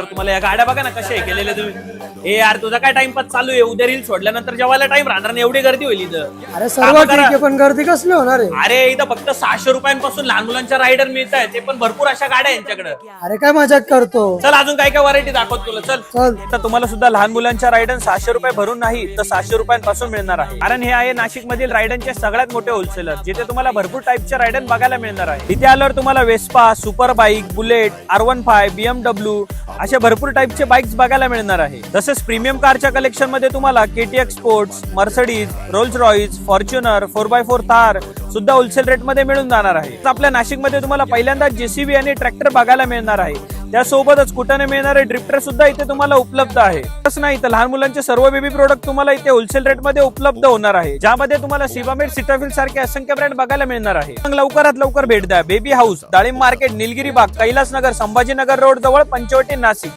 तर तुम्हाला या गाड्या बघा ना कशा केलेल्या तुम्ही. ए यार तुझा काय टाइमपास चालू आहे? उद्या रील सोडल्यानंतर जेवायला टाइम राहणार नाही, एवढी गर्दी होईल इथं. अरे सर्व ठीक आहे पण गर्दी कसली होणार आहे? अरे इथं फक्त 600 रुपयांपासून लहान मुलांच्या रायडर मिळत आहे, ते पण भरपूर अशा गाड्या यांच्याकडे. अरे काय मजाक करतो. चल अजून काय काय व्हरायटी दाखवत तुला. चल चल तर तुम्हाला सुद्धा लहान मुलांच्या रायडन 600 रुपये भरून नाही तर 600 रुपयांपासून मिळणार आहे. कारण हे आहे नाशिक मधील रायडनचे सगळ्यात मोठे होलसेलर, जिथे तुम्हाला भरपूर टाईपच्या रायडन बघायला मिळणार आहे. इथे आल्यावर तुम्हाला Vespa, super bike, bullet, R15, BMW अशा भरपूर टाईपचे बाईक्स बघायला मिळणार आहे. तसेच प्रीमियम कारच्या कलेक्शन मध्ये तुम्हाला KTX sports, Mercedes, Rolls Royce, Fortuner, 4x4 Thar सुद्धा होलसेल रेट मध्ये मिळून जाणार आहे. आपल्या नाशिक मध्ये तुम्हाला पहिल्यांदा JCB आणि ट्रॅक्टर बघायला मिळणार आहे. त्यासोबतच स्कूटरने मिळणारे ड्रिफ्टर सुद्धा इथे तुम्हाला उपलब्ध आहे. तसंच नाही तर लहान मुलांचे सर्व बेबी प्रोडक्ट तुम्हाला इथे होलसेल रेट मध्ये उपलब्ध होणार आहे, ज्यामध्ये तुम्हाला सिबामेट, सिटाफिल सारखे असंख्य ब्रँड बघायला मिळणार आहे. मग लवकरात लवकर भेट द्या बेबी हाऊस, डाळिंब मार्केट, निलगिरी बाग, कैलासनगर, संभाजीनगर रोड जवळ, पंचवटी, नाशिक.